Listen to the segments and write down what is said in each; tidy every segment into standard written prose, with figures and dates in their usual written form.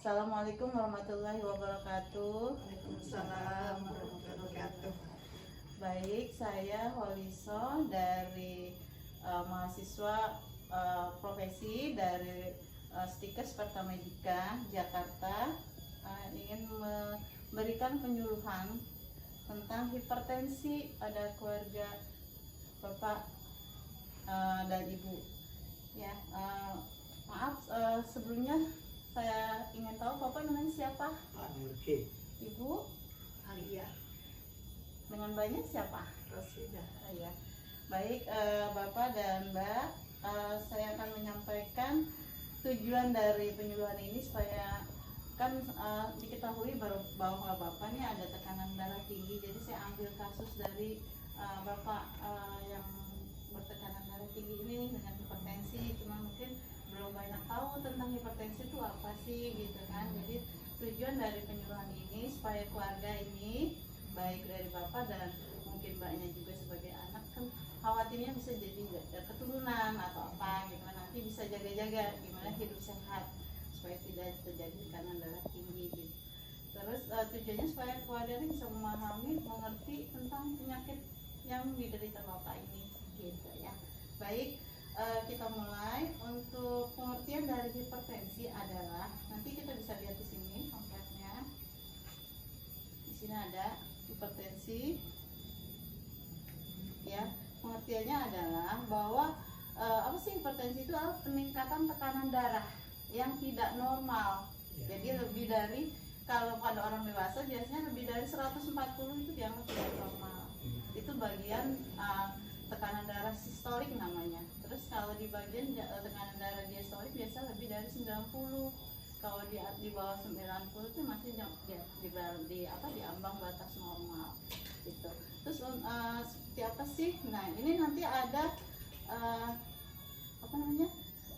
Assalamualaikum warahmatullahi wabarakatuh. Waalaikumsalam warahmatullahi wabarakatuh. Baik, saya Holiso dari mahasiswa profesi dari Stikes Pertamedika Jakarta, ingin memberikan penyuluhan tentang hipertensi pada keluarga Bapak dan Ibu. Ya, maaf sebelumnya saya ingin tahu Bapak namanya siapa? Pak Nurki, Ibu Alia, dengan banyak siapa? Rosida. Ya. Baik, Bapak dan Mbak, saya akan menyampaikan tujuan dari penyuluhan ini supaya kan diketahui bahwa Bapak ini ada tekanan darah tinggi. Jadi saya ambil kasus dari Bapak yang bertekanan darah tinggi ini dengan hipertensi, cuma mungkin belum banyak tahu tentang hipertensi itu apa sih gitu kan. Jadi tujuan dari penyuluhan ini supaya keluarga ini, baik dari Bapak dan mungkin Mbaknya juga sebagai anak, kan khawatirnya bisa jadi keturunan atau apa gitu kan, nanti bisa jaga-jaga gimana hidup sehat supaya tidak terjadi tekanan darah tinggi gitu. Terus tujuannya supaya keluarga ini bisa memahami, mengerti tentang penyakit yang diderita Bapak ini gitu ya. Baik, kita mulai. Untuk pengertian dari hipertensi adalah, nanti kita bisa lihat di sini pamfletnya. Di sini ada hipertensi. Ya, pengertiannya adalah bahwa apa sih hipertensi itu adalah peningkatan tekanan darah yang tidak normal. Jadi lebih dari, kalau pada orang dewasa biasanya lebih dari 140 itu dianggap tidak normal. Itu bagian tekanan darah sistolik namanya. Terus kalau di bagian tekanan darah diastolik biasa lebih dari 90. Kalau di bawah 90 itu masih di ambang batas normal gitu. Terus seperti apa sih? Nah, ini nanti ada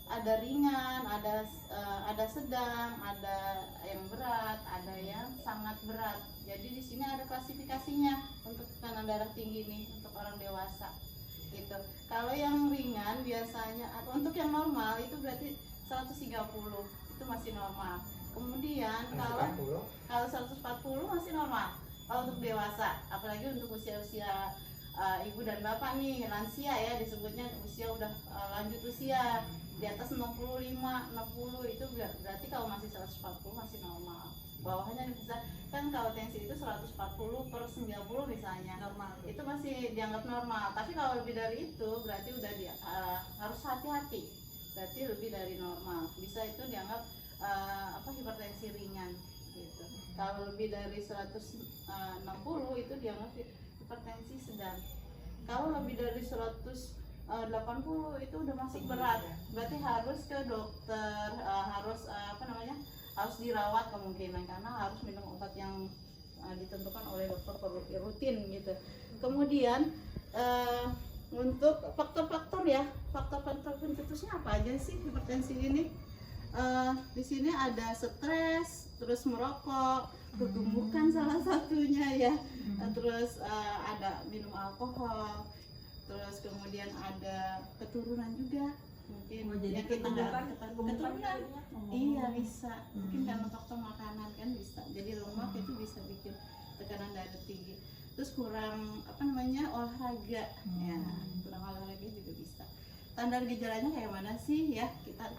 ada ringan, ada sedang, ada yang berat, ada yang sangat berat. Jadi di sini ada klasifikasinya untuk tekanan darah tinggi nih untuk orang dewasa gitu. Kalau yang ringan biasanya, untuk yang normal itu berarti 130 itu masih normal. Kemudian kalau 140 masih normal. Kalau untuk dewasa, apalagi untuk usia-usia ibu dan bapak nih, lansia ya disebutnya, usia udah lanjut usia di atas 65, 60 itu berarti kalau masih 140 masih normal. Bawahnya bisa kan, kalau tensi itu 140/90 misalnya normal, itu masih dianggap normal. Tapi kalau lebih dari itu berarti udah harus hati-hati, berarti lebih dari normal, bisa itu dianggap hipertensi ringan gitu. Kalau lebih dari 160 itu dianggap hipertensi sedang. Kalau lebih dari 180 itu udah masuk berat, berarti harus ke dokter, harus dirawat kemungkinan, karena harus minum obat yang ditentukan oleh dokter rutin gitu. Kemudian untuk faktor-faktor ya, faktor-faktor pencetusnya apa aja sih hipertensi ini? Di sini ada stres, terus merokok, kegemukan salah satunya ya, terus ada minum alkohol, terus kemudian ada keturunan juga mungkin. Jadi keturunan iya bisa, mungkin karena faktor makanan kan bisa, jadi lemak itu bisa bikin tekanan darah tinggi. Terus kurang olahraga ya, kurang olahraga juga bisa. Tanda gejalanya kayak mana sih ya, kita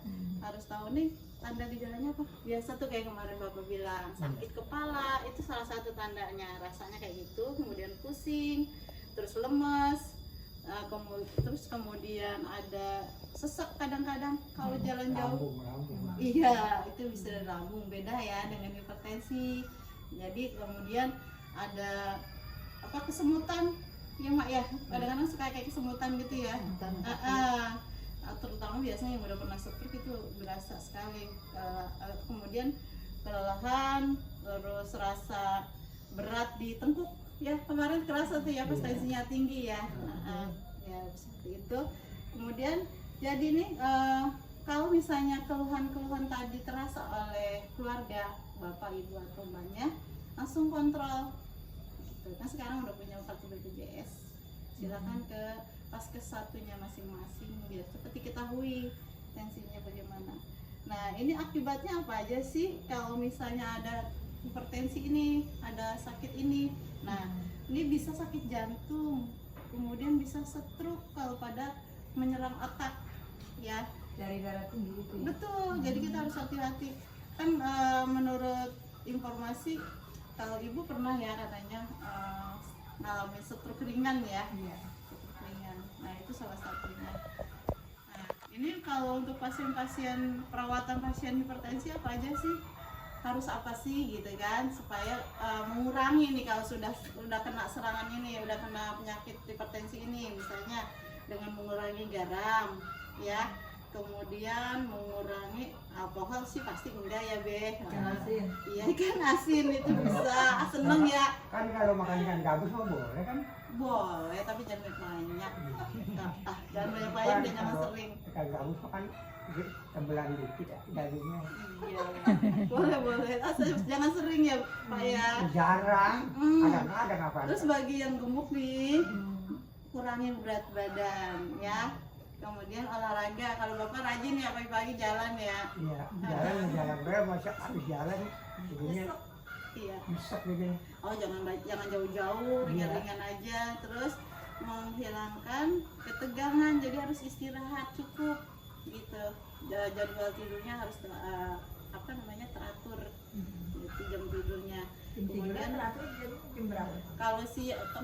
harus tahu nih tanda gejalanya apa. Biasa tuh kayak kemarin Bapak bilang sakit kepala, itu salah satu tandanya, rasanya kayak gitu. Kemudian pusing, terus lemes, terus kemudian ada sesak kadang-kadang kalau jalan jauh. Iya, itu bisa dari lambung, beda ya dengan hipertensi. Jadi kemudian ada kesemutan ya Mak ya, kadang-kadang suka kayak kesemutan gitu ya. Terutama biasanya yang udah pernah stroke itu berasa sekali. Kemudian kelelahan, terus rasa berat di tengkuk ya, kemarin kerasa tuh ya pas tensinya tinggi ya. Ya seperti itu. Kemudian jadi nih kalau misalnya keluhan-keluhan tadi terasa oleh keluarga Bapak, Ibu atau Mbaknya, langsung kontrol gitu. Kan sekarang udah punya kartu BPJS, silakan ke paskes satunya masing-masing biar cepat diketahui tensinya bagaimana. Nah, ini akibatnya apa aja sih kalau misalnya ada hipertensi ini, ada sakit ini? Nah, ini bisa sakit jantung, kemudian bisa stroke kalau pada menyerang otak, ya. Dari darah tinggi itu ya. Betul, jadi kita harus hati-hati. Kan menurut informasi, kalau ibu pernah ya katanya ngalamin stroke ringan ya. Iya. Stroke ringan. Nah, itu salah satunya. Nah, ini kalau untuk pasien-pasien perawatan pasien hipertensi apa aja sih? Harus apa sih gitu kan supaya mengurangi nih kalau sudah kena serangan ini, udah kena penyakit hipertensi ini, misalnya dengan mengurangi garam ya, kemudian mengurangi alkohol sih pasti enggak ya Be. Ikan asin. Iya, ikan asin itu bisa. Seneng ya. Kan kalau makan ikan gabus mah boleh kan? Boleh, tapi jangan banyak. Jangan banyak-banyak dan jangan sering. Ikan gabus mah kan tembelan dikit ya dagingnya. Iya, boleh. Asal jangan sering ya Pak ya. Jarang, Hmm. ada apa? Terus bagi yang gemuk nih, kurangin berat badan ya. Kemudian olahraga. Kalau Bapak rajin ya pagi-pagi jalan ya. Iya, jalan berapa masa habis jalan jadinya Iya. nyesek gitu. Oh, jangan jauh-jauh, Iya. ringan-ringan aja. Terus menghilangkan ketegangan. Jadi harus istirahat cukup gitu. Jadwal tidurnya harus teratur. Gitu jam tidurnya. Tidurnya teratur jam berapa? Kalau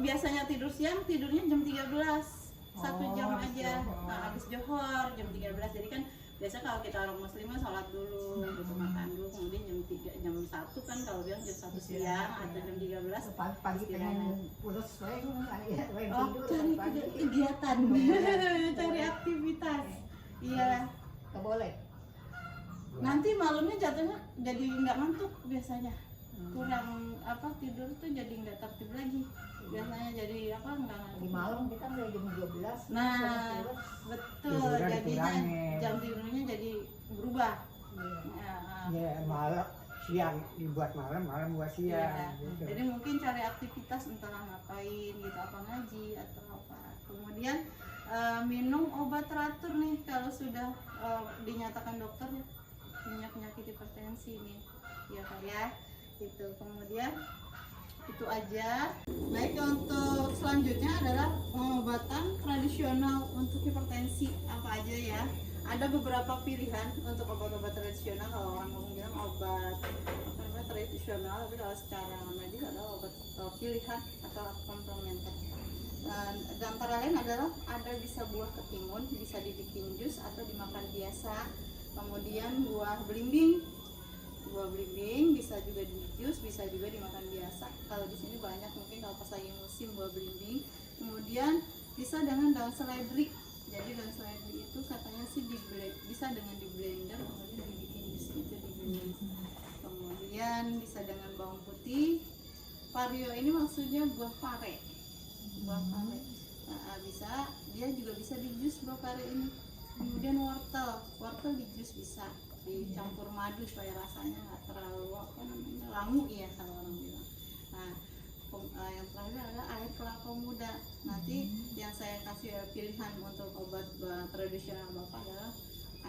biasanya tidur siang, tidurnya jam 13. 1 jam habis aja. johor. Nah, habis johor jam 13. Jadi kan biasa kalau kita orang muslim kan sholat dulu, gitu makan dulu, kemudian jam 1 kan kalau bilang jam 1 siang atau jam 13. Pagi pengen putus pengen Oh, tidur cari pagi. kegiatan, cari aktivitas. Iya. Nggak boleh. Nanti malamnya jatuhnya jadi nggak ngantuk biasanya. Kurang tidur tuh jadi nggak tertib lagi. Biasanya jadi nggak Di ngantuk. malam kita udah jam 12. Nah, betul. Tidurnya Jadinya dikurangin. jam tidurnya jadi berubah. Iya. Nah, Ya malam siang dibuat malam buat iya. siang. Gitu. Jadi mungkin cari aktivitas entah ngapain gitu, apa ngaji atau apa. Kemudian minum obat teratur nih kalau sudah dinyatakan dokter ya punya penyakit hipertensi nih, ya Kak ya. Itu kemudian itu aja. Baik, untuk selanjutnya adalah pengobatan tradisional untuk hipertensi apa aja ya. Ada beberapa pilihan untuk obat-obat tradisional. Kalau orang ngomong bilang obat tradisional, tapi kalau secara medis adalah obat pilihan atau komplementer. Dan antara lain adalah ada bisa buah ketimun, bisa dibikin jus atau dimakan biasa. Kemudian buah belimbing bisa juga di jus, bisa juga dimakan biasa. Kalau di sini banyak mungkin kalau pas lagi musim buah belimbing. Kemudian bisa dengan daun seledri. Jadi daun seledri itu katanya sih bisa dengan di blender, kemudian dibikin jus itu di blender. Kemudian bisa dengan bawang putih. Vario ini maksudnya buah pare. Buah pare. Nah, dia juga bisa di jus buah pare ini. Kemudian wortel di jus bisa dicampur madu supaya rasanya nggak terlalu langu ya kalau orang bilang. Nah, yang terakhir adalah air kelapa muda. Nanti yang saya kasih pilihan untuk obat tradisional Bapak adalah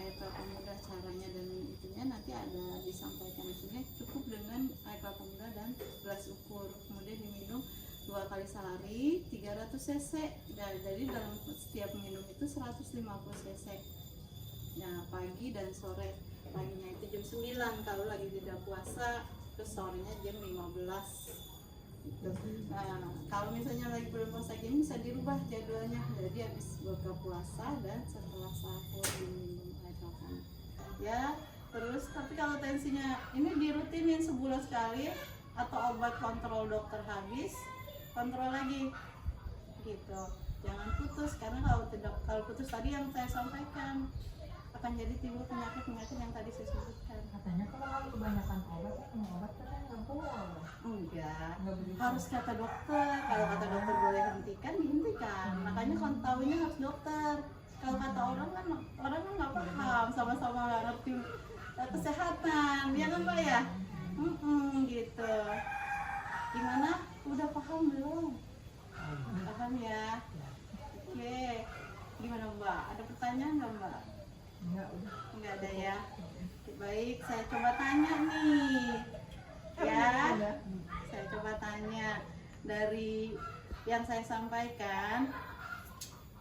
air kelapa muda. Caranya dan itunya nanti ada disampaikan di sini. Cukup dengan air kelapa muda dan gelas ukur. Kemudian diminum 2 kali sehari 300 cc. Jadi dalam setiap minum itu 150 cc. Nah, pagi dan sore. Paginya itu jam 9 kalau lagi tidak puasa, terus sorenya jam 15 gitu. Nah, kalau misalnya lagi belum puasa gini bisa dirubah jadwalnya, jadi habis buka puasa dan setelah sahur diminum air kelapa. Ya, terus tapi kalau tensinya ini dirutinin sebulan sekali atau obat kontrol dokter habis, kontrol lagi gitu. Jangan putus, karena kalau putus tadi yang saya sampaikan akan jadi timbul penyakit yang tadi saya sebutkan. Katanya kalau kebanyakan obat katanya nggak boleh. Enggak, Nggak bisa. harus kata dokter. Kalau kata dokter boleh hentikan, dihentikan. Makanya tahunya harus dokter. Kalau kata orang kan nggak paham, sama-sama nggak ngerti kesehatan, ya kan Mbak ya? Gitu. Gimana? Udah paham belum? Paham ya? Oke. Gimana Mbak? Ada pertanyaan nggak Mbak? Enggak, udah. Nggak ada ya. Baik, saya coba tanya nih. Ya, saya coba tanya dari yang saya sampaikan,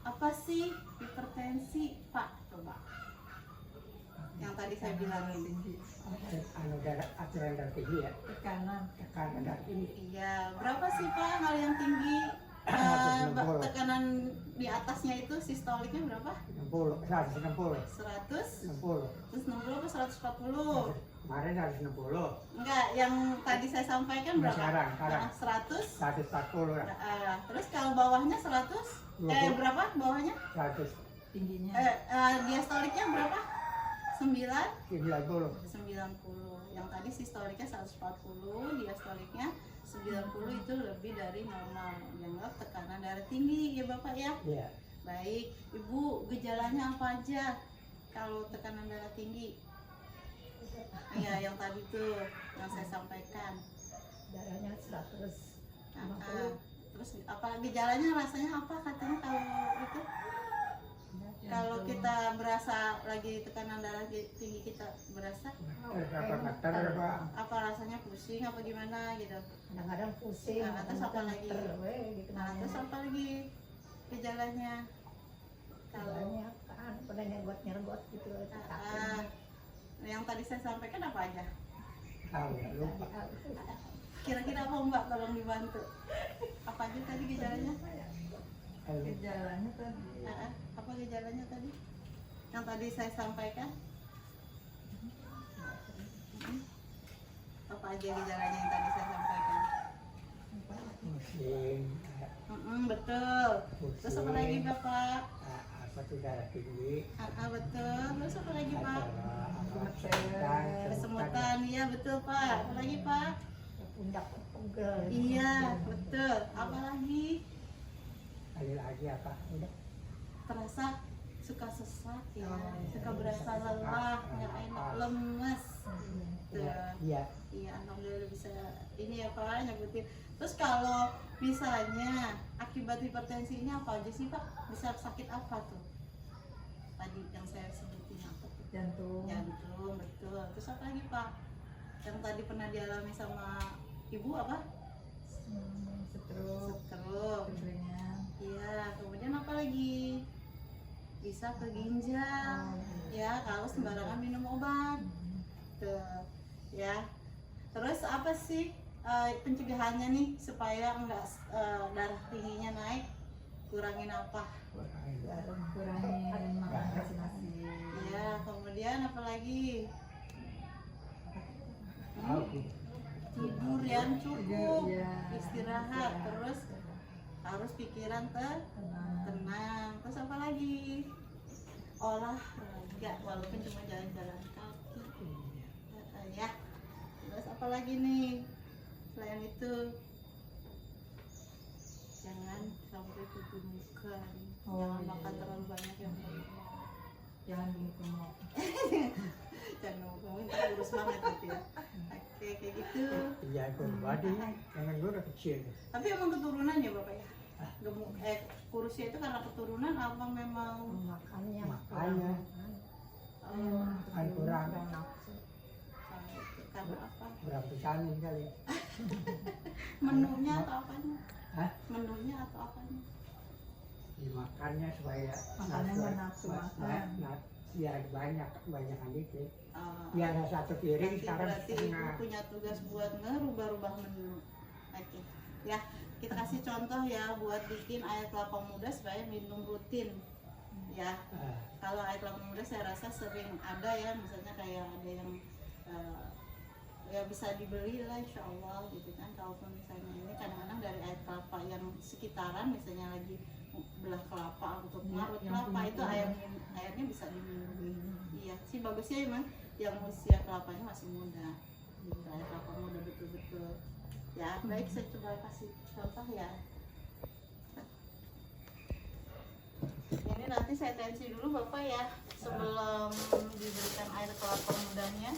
apa sih hipertensi, Pak? Coba. Yang tadi saya bilangin. Anu darah aturan darah tinggi ya, Tekanan. tekanan darah tinggi. Iya, berapa sih Pak kalau yang tinggi? 160. Tekanan di atasnya itu sistoliknya berapa? 60, 160, 100? 60. Terus 60 apa 140? Kemarin 160, Enggak, yang tadi saya sampaikan berapa? sekarang. Nah, 100. 140 lah, Terus kalau bawahnya 100? 20. Berapa bawahnya? 190, Tingginya. Diastoliknya berapa? 9? 90. 90. Yang tadi sistoliknya 140, diastoliknya 90, itu lebih dari normal. Dianggap tekanan darah tinggi ya Bapak ya. Iya, Baik, Ibu, gejalanya apa aja kalau tekanan darah tinggi? Iya, yang tadi tuh yang saya sampaikan. Darahnya 100. Terus apa gejalanya, rasanya apa katanya kalau itu? Kalau kita berasa lagi tekanan darah tinggi, kita berasa getar apa? apa rasanya, pusing apa gimana gitu. Kadang-kadang pusing. Nah, terus apa lagi? Gitu. Nah, terus apa lagi gejalanya? Kalau Darahnya kan pada nyergot gitu. Ah, yang tadi saya sampaikan apa aja? Tahu, lupa. Kira-kira apa Mbak, tolong dibantu. Apa aja tadi gejalanya? Gejalanya tadi. Apa gejalanya tadi? Yang tadi saya sampaikan? Apa aja gejalanya yang tadi saya sampaikan? Pusing, Betul. Terus apa lagi Bapak? apa tuh darah tinggi, Betul. Terus apa lagi Pak? kesemutan, Kesemutan, iya betul Pak. Apa lagi Pak? Pundak pegel. Iya, betul. Apa lagi? kali lagi apa? Udah. Terasa suka sesak ya, Oh, suka berasa lelah, nggak enak, lemes. Tuh. Iya, Iya, alhamdulillah bisa ini ya Pak nyebutin. Terus kalau misalnya akibat hipertensi ini apa aja sih Pak? Bisa sakit apa tuh? Tadi yang saya sebutin apa tuh? Jantung. Jantung, betul. Terus apa lagi Pak? Yang tadi pernah dialami sama Ibu apa? Stroke. Stroke. Ringan. Iya, kemudian apa lagi? Bisa ke ginjal. Ya, kalau sembarangan minum obat. Tuh. Ya. Terus apa sih pencegahannya nih supaya enggak darah tingginya naik? Kurangin apa? Kurangin makan nasi-nasi. Iya, kemudian apa lagi? tahu. Tidur yang cukup, Iya. istirahat, terus harus pikiran tenang. Terus apa lagi? Olahraga, walaupun cuma jalan-jalan kaki. Ya. Terus apa lagi nih? Selain itu, jangan sampai tutup muka. Jangan iya, makan iya. terlalu banyak yang banyak. Jangan gemuk. Jangan ngomongin ntar kurus banget gitu ya. Oke, kayak gitu. Iya, body, jangan gue udah kecil. Tapi emang keturunan ya Bapak ya? Gemuk, kurusnya itu karena keturunan apa memang Makannya. Makanya. Kurang. Nafsu. karena apa? Berapa vitamin kali? Menunya atau apanya? Hah? Menunya atau apanya? Dimakannya supaya Makannya nafsu makan. biar banyakan dikit. Uh, Biar satu piring sekarang berarti Ibu setengah. punya tugas buat ngerubah-rubah menu. Oke. Ya, kita kasih contoh ya buat bikin air kelapa muda supaya minum rutin. Ya, kalau air kelapa muda saya rasa sering ada ya, misalnya kayak ada yang ya bisa dibeli lah insya Allah gitu kan. Kalaupun misalnya ini kadang-kadang dari air kelapa yang sekitaran, misalnya lagi belah kelapa untuk ngarut yang kelapa, punya itu kelapa. airnya bisa diminum. Iya sih, bagusnya emang yang usia kelapanya masih muda, gitu, air kelapa muda betul-betul. Ya baik, saya coba kasih contoh ya. Ini nanti saya tensi dulu Bapak ya, sebelum diberikan air kelapa mudanya.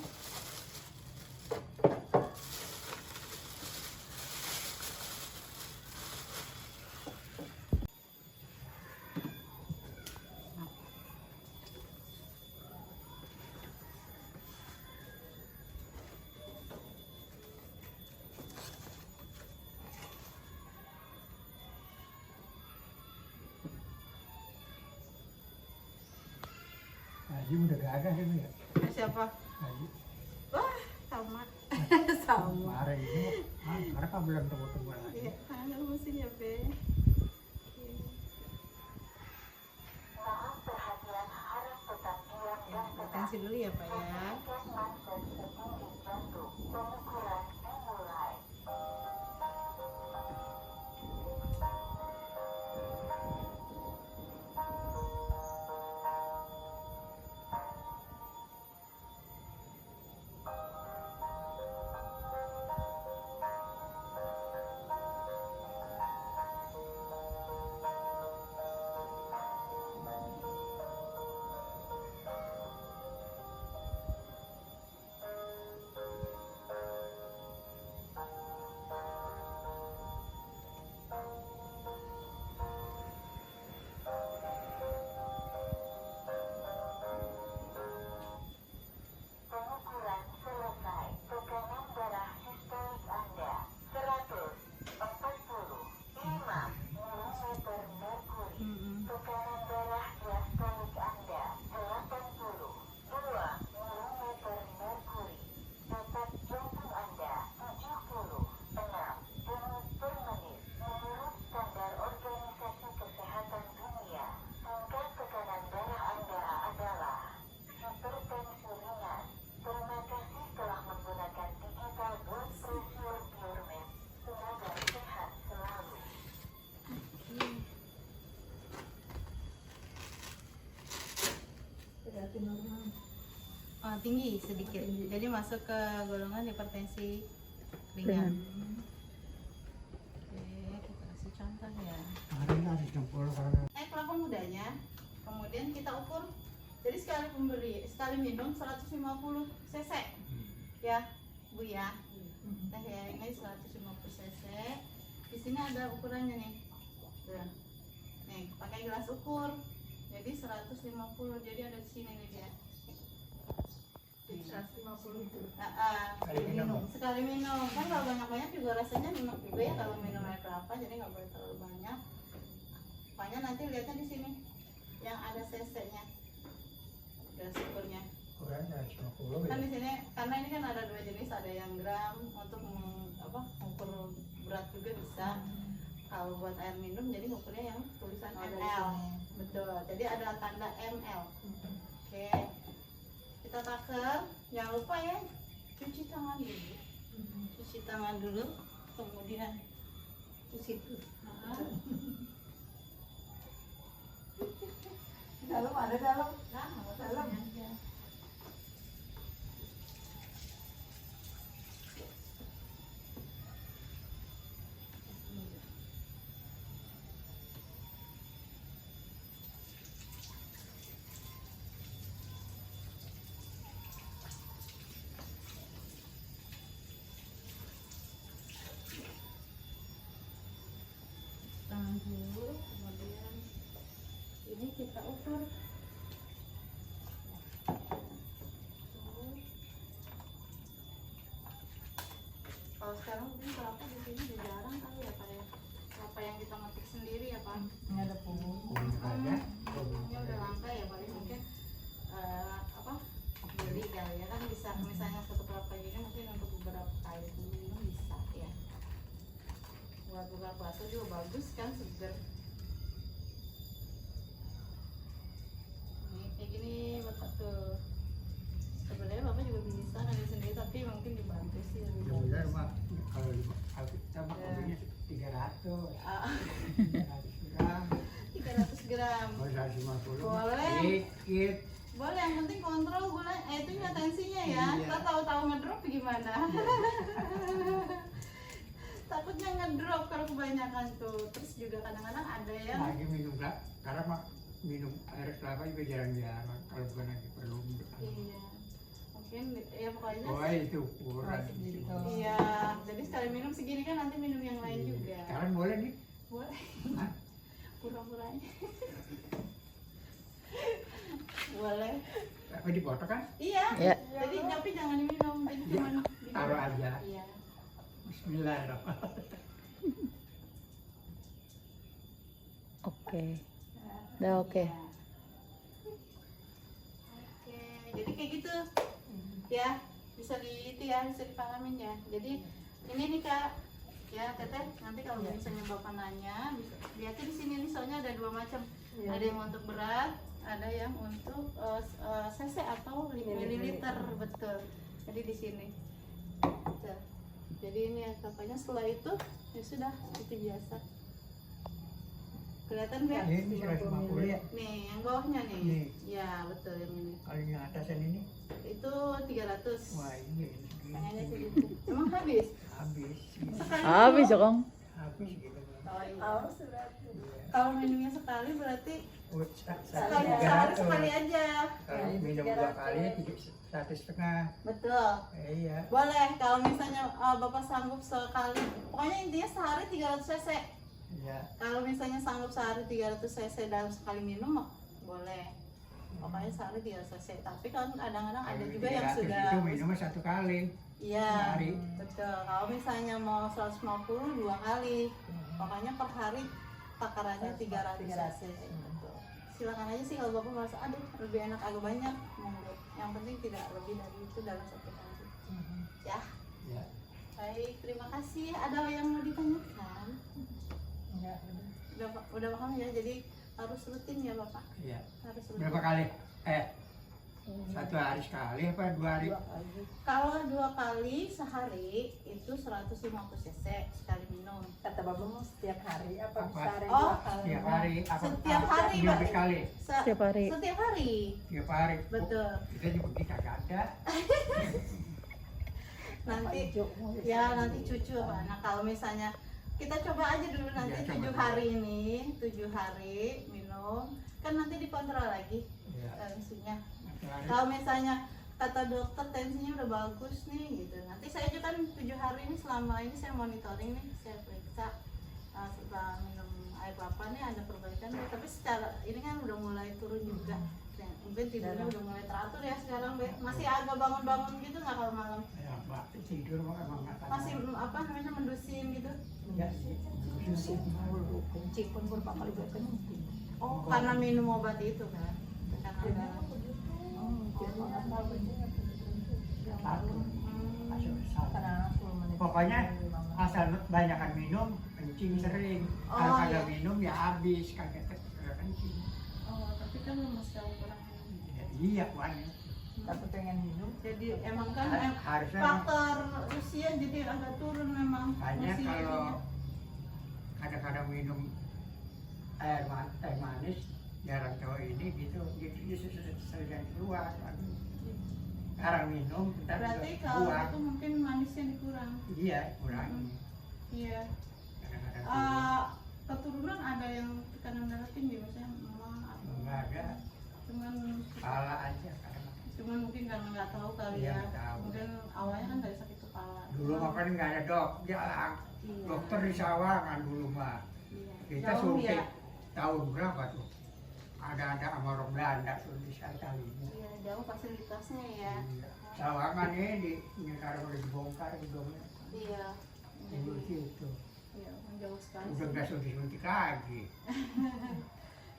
Haji udah gagah kan ya. Siapa? Haji Wah, sama. Sama. kemarin itu karena kan belum temu lagi. Iya, kangen mesin ya, Be. Atensi dulu ya, Pak ya. Tinggi sedikit, jadi masuk ke golongan hipertensi ringan. Oke, kita kasih contoh ya. Kemarin ada jempol karena Kelapa mudanya, kemudian kita ukur. Jadi sekali minum 150 cc, ya Bu ya. Nah ya, ini 150 cc. Di sini ada ukurannya nih. Tuh. Nih, pakai gelas ukur. Jadi 150, jadi ada di sini nih dia. 150 itu. Sekali minum kan kalau banyak juga rasanya enak juga ya kalau minum air kelapa, jadi nggak boleh terlalu banyak. Pokoknya nanti lihatnya di sini yang ada cc-nya, gelas ukurnya. ukurannya 150 Kan ya. di sini karena ini kan ada dua jenis, ada yang gram untuk mengukur berat juga bisa. Kalau buat air minum jadi ukurnya yang tulisan ml. Betul. Jadi ada tanda ml. Oke. Kita taker, jangan lupa ya cuci tangan dulu. Cuci tangan dulu, kemudian cuci dulu. Dalam ada dalam. Dalam aja. Tangan dulu, kemudian ini kita ukur. Kalau sekarang mungkin kelapa di sini udah jarang kali ya Pak ya. Kelapa yang kita metik sendiri ya Pak. Nggak ada pohon. Ada. Ini udah langka ya paling mungkin beli kali ya kan bisa, misalnya satu kelapa gini mungkin untuk beberapa kali minum bisa ya. Buat buka puasa juga bagus kan, seger. Ini kayak gini Bapak tuh. Sebenarnya Bapak juga bisa ngambil sendiri tapi mungkin dibantu sih lebih Mudah-mudahan bagus. mah kalau kita mah kopinya 300. Ah, 300 gram. 300 gram. Oh, 150. Boleh. Dikit. Boleh, yang penting kontrol gula, itu tensinya ya. Iya. Kita tahu-tahu ngedrop gimana? Takutnya ngedrop kalau kebanyakan tuh. Terus juga kadang-kadang ada yang Lagi minum karena mah minum air kelapa juga jarang-jarang kalau bukan lagi perlu. iya. Mungkin ya pokoknya Oh, itu ukuran. Oh, segitu. iya. Jadi sekali minum segini kan nanti minum yang lain juga. Sekarang boleh nih. Boleh. Hah? Pura-puranya. Boleh. Apa dipotong kan? Iya. Ya. Jadi tapi jangan diminum, jadi Ya, cuma taruh aja. Iya. Bismillahirrahmanirrahim. Oke. Udah oke. Iya. jadi kayak gitu ya, bisa di itu ya, bisa dipahamin ya. Jadi ini nih Kak ya Teteh, nanti kalau misalnya Bapak nanya bisa lihatnya di sini nih, soalnya ada dua macam. Ada yang untuk berat, ada yang untuk cc atau mililiter, betul. Jadi di sini. Betul. Jadi ini ya Kakaknya, setelah itu ya sudah seperti biasa. Kelihatan nggak? Ini 150 ya. Nih, yang bawahnya nih. Nih. Ya, betul yang ini. Kalau yang atasan ini, Itu 300. wah iya ini Kayaknya segitu. segitu. Emang habis? Habis. Sekali Habis ya minum? Kang. Habis gitu. Oh, iya. Awas berarti. Kalau minumnya sekali berarti Oh, sekali Tiga sehari sekali aja. Kalau minum 2 kali 1,5. Betul. Iya. Boleh kalau misalnya Bapak sanggup sekali. Pokoknya intinya sehari 300 cc. Iya. Kalau misalnya sanggup sehari 300 cc dalam sekali minum boleh. Pokoknya sehari 300 cc. Tapi kan kadang-kadang ada Kalau juga yang 300 sudah itu minumnya 1 kali. iya, sehari. betul. Kalau misalnya mau 150 2 kali. Pokoknya per hari takarannya 300 cc. Betul. Silakan aja sih kalau Bapak merasa aduh lebih enak agak banyak, monggo. Yang penting tidak lebih dari itu dalam satu hari. Ya. Iya. Baik, terima kasih. Ada yang mau ditanyakan? Enggak. Udah paham ya, jadi harus rutin ya Bapak. Iya. Harus rutin. Berapa kali? 1 hari sekali apa 2 hari? 2 kali. Kalau 2 kali sehari itu 150 cc sekali minum. Kata Bapak mau setiap hari apa Apa? sehari Oh, 2 kali? Setiap hari apa? Setiap hari, Minggu Mbak. sekali. Setiap hari. Setiap hari. Tiap hari. Betul. Kita juga kita kagak ada. Nanti Hijau mau ya nanti cucu Pak. Nah, kalau misalnya kita coba aja dulu nanti Ya, 7 coba. hari ini, 7 hari minum. Kan nanti dikontrol lagi Iya. tensinya. Satu hari. Kalau misalnya kata dokter tensinya udah bagus nih gitu, nanti saya juga kan 7 hari ini selama ini saya monitoring nih, saya periksa setelah minum air kelapa nih ada perbaikan nih. Tapi secara ini kan udah mulai turun juga. Ya, mungkin tidurnya udah mulai teratur ya sekarang Be. Masih agak bangun-bangun gitu nggak kalau malam? Ya, Mbak, tidur mah emang nggak tahu. Masih apa namanya mendusin gitu? Ya, sih. Pusing mulu, kencing pun berapa kali gue kencing. Oh, karena minum obat itu kan? Tekanan darah. Jadi nggak tahu kencing apa kencing. Yang Satu. lalu, Masuk salah. karena 10 menit. Pokoknya Lima menit. asal banyakan minum, kencing sering. Oh, Kalau kagak iya. minum ya habis, kagak kencing. Oh, tapi kan lemes kalau kurang. Ya, iya, Wan. Tapi pengen minum. Jadi emang kan Harusnya faktor usia jadi agak turun memang. hanya Usia kalau ininya. kadang-kadang minum teh manis jarang cowok ini gitu, jadi sering keluar. Jarang minum, ntar Berarti juga kalau buang. itu mungkin manisnya dikurang. Iya, kurang. Iya. Kadang-kadang turun. Keturunan ada yang tekanan darah tinggi maksudnya mama atau Enggak ada, cuman kepala aja kadang. mungkin karena nggak tahu kali Iya, ya. nggak tahu. Mungkin awalnya kan dari sakit kepala. Dulu mah kan nggak ada jarang. Iya. Dokter di Sawangan dulu mah. Iya. Kita Jauh suntik ya. tahun berapa tuh? Ada sama orang Belanda suntik sekali. Iya, jauh fasilitasnya ya. Iya. Sawangan ini sekarang udah dibongkar gedungnya. Iya. Dulu Jadi situ. iya, jauh sekali. Udah nggak suntik-suntik lagi.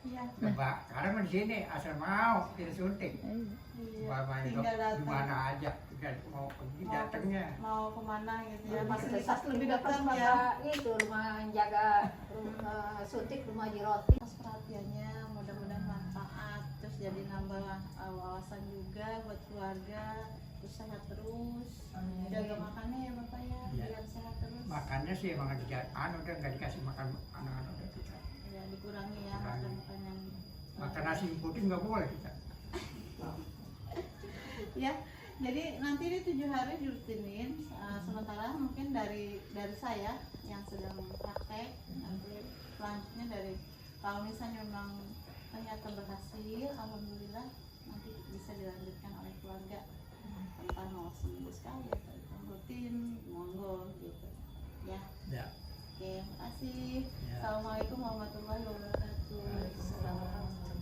Iya. Coba, sekarang mah di sini asal mau kita suntik. Iya. Bapak Tinggal di datang. mana aja, tinggal mau pergi datangnya. Mau kemana gitu ya, Lebih fasilitas dekat. lebih dekat Kan ya. Bapak itu rumah jaga suntik rumah Jiroti. Atas perhatiannya, mudah-mudahan manfaat, terus jadi nambah wawasan juga buat keluarga, terus sehat terus. Amin. Jaga makannya ya Bapak ya, Iya. biar sehat terus. Makannya sih emang udah nggak dikasih makan anak-anak udah kita. Ya dikurangi ya Kurangi. makan makanan. Makan nasi putih nggak boleh kita. Ya, jadi nanti di 7 hari dirutinin. Sementara mungkin dari saya yang sedang praktek, nanti selanjutnya dari kalau misalnya memang ternyata berhasil, alhamdulillah